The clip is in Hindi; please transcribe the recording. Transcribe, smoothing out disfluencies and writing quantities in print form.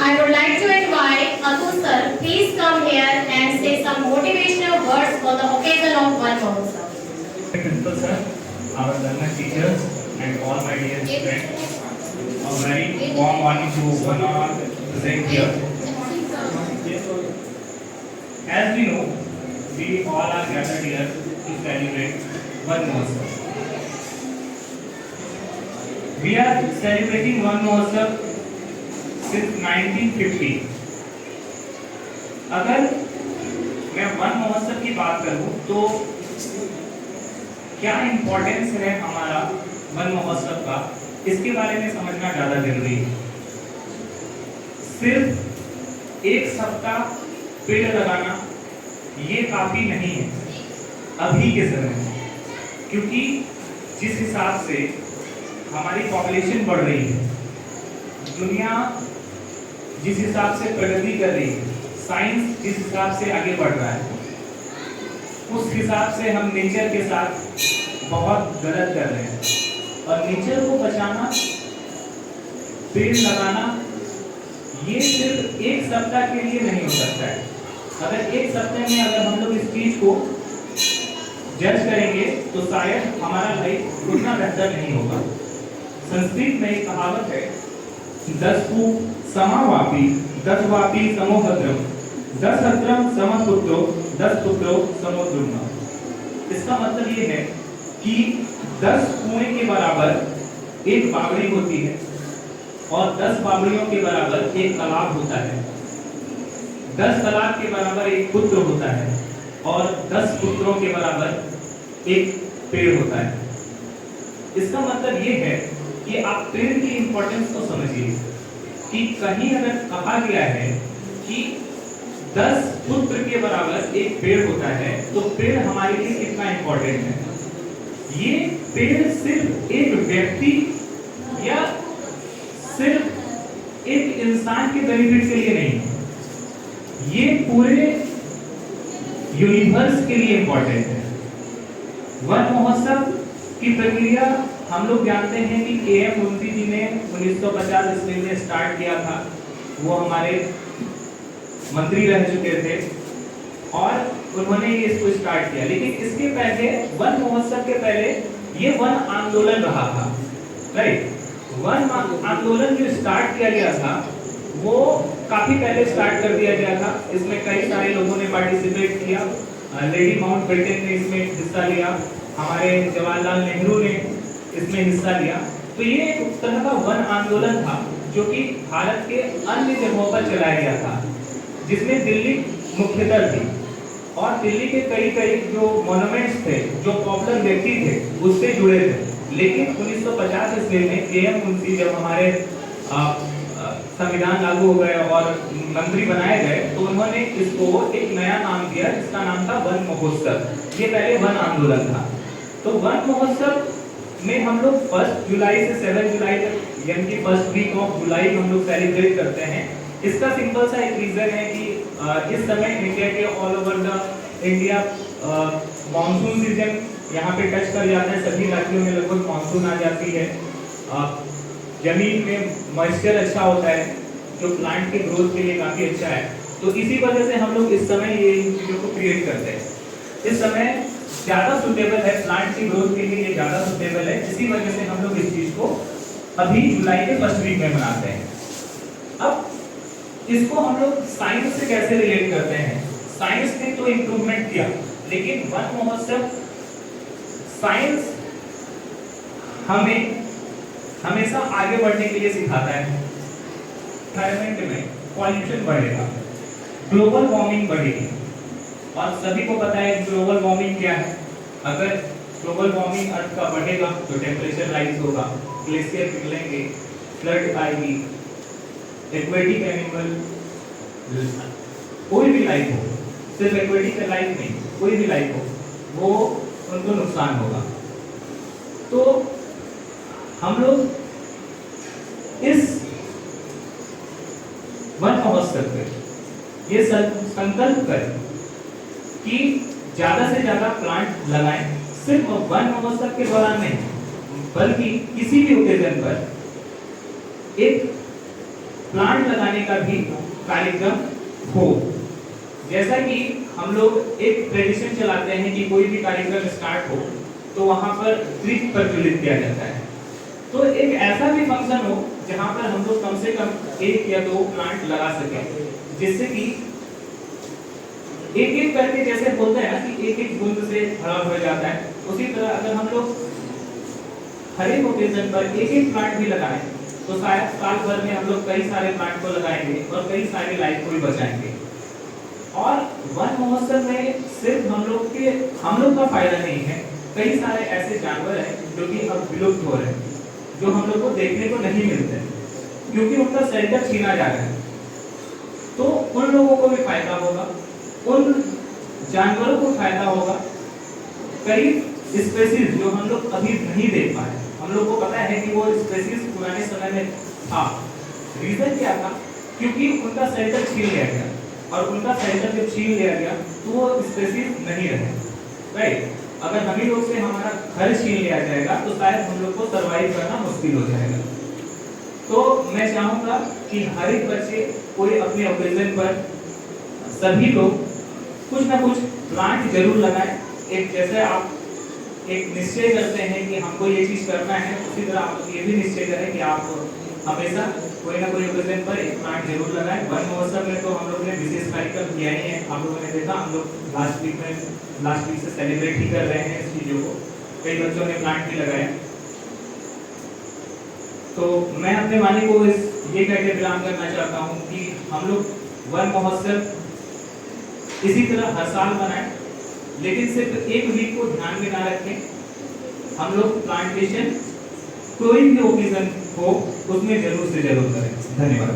I would like to invite Atul sir. Please come here and say some motivational words for the occasion of One Mahotsav. Principal sir, our learner teachers, and all my dear friends, a very warm morning to one all present here. As we know, we all are gathered here to celebrate One Mahotsav. We are celebrating One Mahotsav since 1950. अगर मैं वन महोत्सव की बात करूं तो क्या इम्पोर्टेंस है हमारा वन महोत्सव का, इसके बारे में समझना ज़्यादा जरूरी है। सिर्फ एक सप्ताह पेड़ लगाना ये काफ़ी नहीं है अभी के समय में, क्योंकि जिस हिसाब से हमारी पॉपुलेशन बढ़ रही है, दुनिया जिस हिसाब से प्रगति कर रही है, साइंस जिस हिसाब से आगे बढ़ रहा है, उस हिसाब से हम नेचर के साथ बहुत गलत कर रहे हैं। और नेचर को बचाना, पेड़ लगाना, ये सिर्फ एक सप्ताह के लिए नहीं हो सकता है। अगर एक सप्ताह में अगर हम लोग इस चीज को जज करेंगे तो शायद हमारा लाइफ उतना बेहतर नहीं होगा। संस्कृत में एक कहावत है, 10 पू समावापी 10 वापी समोहद्रम 10 हद्रम समपुत्रो 10 पुत्रो समोद्रुम। इसका मतलब ये है कि 10 कुएं के बराबर एक बावड़ी होती है और 10 बावड़ियों के बराबर एक तालाब होता है। 10 तालाब के बराबर एक पुत्र होता है और 10 पुत्रों के बराबर एक पेड़ होता है। इसका मतलब ये है कि आप पेड़ की इंपॉर्टेंस को समझिए कि कहीं अगर कहा गया है कि 10 पुत्र के बराबर एक पेड़ होता है तो पेड़ हमारे लिए कितना इंपॉर्टेंट है। ये पेड़ सिर्फ एक व्यक्ति या सिर्फ एक इंसान के बेनिफिट के लिए नहीं, ये पूरे यूनिवर्स के लिए इंपॉर्टेंट है। वन महोत्सव की प्रक्रिया हम लोग जानते हैं कि के.एम. मुंशी जी ने 1950 ईस्वी में स्टार्ट किया था। वो हमारे मंत्री रह चुके थे और उन्होंने ये इसको स्टार्ट किया। लेकिन इसके पहले, वन महोत्सव के पहले ये वन आंदोलन रहा था, राइट। वन आंदोलन जो स्टार्ट किया गया था वो काफी पहले स्टार्ट कर दिया गया था। इसमें कई सारे लोगों ने पार्टिसिपेट किया। लेडी माउंटबेटन ने इसमें हिस्सा लिया, हमारे जवाहरलाल नेहरू ने इसमें हिस्सा लिया। तो ये एक तरह का वन आंदोलन था जो कि भारत के अन्य जगहों पर चलाया गया था, जिसमें दिल्ली मुख्यतः थी और दिल्ली के कई जो मॉन्यूमेंट्स थे, जो पॉपुलर व्यक्ति थे, उससे जुड़े थे। लेकिन 1950 ईस्वी में के.एम. मुंशी जब हमारे संविधान लागू हो गए और मंत्री बनाए गए तो उन्होंने इसको एक नया नाम दिया जिसका नाम था वन महोत्सव। ये पहले वन आंदोलन था। तो वन महोत्सव में हम लोग 1 जुलाई से 7 जुलाई तक, यानी कि फर्स्ट वीक ऑफ जुलाई हम लोग सेलिब्रेट करते हैं। इसका सिंपल सा एक रीजन है कि इस समय इंडिया के all over the India monsoon season यहाँ पे टच कर जाता है। सभी राज्यों में लगभग मानसून आ जाती है। जमीन में मॉइस्चर अच्छा होता है जो प्लांट के ग्रोथ के लिए काफी अच्छा है। तो इसी वजह से हम लोग इस समय ये चीजों को क्रिएट करते हैं। इस समय ज्यादा सुटेबल है, प्लांट की ग्रोथ के लिए ये ज्यादा सुटेबल है। इसी वजह से हम लोग इस चीज को अभी जुलाई के फर्स्ट वीक में मनाते हैं। अब इसको हम लोग साइंस से कैसे रिलेट करते हैं? साइंस ने तो इम्प्रूवमेंट किया, लेकिन वन महोत्सव साइंस हमें हमेशा आगे बढ़ने के लिए सिखाता है। एनवायरमेंट में पॉल्यूशन बढ़ेगा, ग्लोबल वार्मिंग बढ़ेगी और सभी को पता है ग्लोबल वार्मिंग क्या है। अगर ग्लोबल वार्मिंग अर्थ का बढ़ेगा तो टेम्परेचर राइज होगा, ग्लेशियर पिघलेंगे, फ्लड आएगी, एक्वेटिक एनिमल, कोई भी लाइफ हो, सिर्फ एक्वेटिक लाइफ नहीं, कोई भी लाइफ हो, वो उनको नुकसान होगा। तो हम लोग इस वन महोत्सव पे ये संकल्प करें कि ज्यादा से ज्यादा प्लांट लगाएं। सिर्फ वन महोत्सव के दौरान नहीं, बल्कि किसी भी ओकेजन पर एक प्लांट लगाने का भी कार्यक्रम हो। जैसा कि हम लोग एक ट्रेडिशन चलाते हैं कि कोई भी कार्यक्रम स्टार्ट हो तो वहां पर ट्री प्रज्वलित किया जाता है, तो एक ऐसा भी फंक्शन हो जहां पर हम लोग कम से कम 1 या 2 प्लांट लगा सकें, जिससे कि एक एक करके, जैसे बोलते हैं ना कि एक एक बूंद से हरा भर जाता है, उसी तरह अगर हम लोग हर एक ओकेजन पर एक एक प्लांट भी लगाएं तो शायद साल भर में हम लोग कई सारे प्लांट को लगाएंगे और कई सारे लाइफ को भी बचाएंगे। और वन महोत्सव में सिर्फ हम लोग का फायदा नहीं है, कई सारे ऐसे जानवर हैं जो कि अब विलुप्त हो रहे हैं, जो हम लोग को देखने को नहीं मिलते क्योंकि उनका शेल्टर छीना जा रहा है। तो उन लोगों को भी फायदा होगा, उन जानवरों को फायदा होगा। कई स्पेसीज जो हम लोग अभी नहीं देख पाए, हम लोग को पता है कि वो स्पेसीज पुराने समय में था। रीजन क्या था? क्योंकि उनका शेल्टर छीन लिया गया, और उनका शेल्टर जब छीन लिया गया तो वो स्पेसीज नहीं रहे, राइट। अगर हम ही लोग से हमारा घर छीन लिया जाएगा तो शायद हम लोग को सर्वाइव करना मुश्किल हो जाएगा। तो मैं चाहूंगा कि हर एक बच्चे कोई अपने ओकेजन पर सभी लोग कुछ ना कुछ प्लांट जरूर लगाएं। एक जैसे आप एक निश्चय करते हैं कि हमको ये चीज करना है, उसी तरह आप ये भी निश्चय करें कि आप हमेशा कोई ना कोई ओकेजन पर एक प्लांट जरूर लगाएं। वन महोत्सव में तो हम लोग ने विशेष कार्यक्रम किया ही है, आप लोगों ने देखा, हम लोग लास्ट वीक से सेलिब्रेट ही कर रहे हैं इस चीजों को, कई बच्चों ने प्लांट भी लगाया। तो मैं अपने वाणी को ये कह के विराम करना चाहता हूँ कि हम लोग वन महोत्सव इसी तरह हर साल मनाएं, लेकिन सिर्फ एक वीक को ध्यान में ना रखें। हम लोग प्लांटेशन कोई भी ओकेजन हो उसमें जरूर से जरूर करें। धन्यवाद।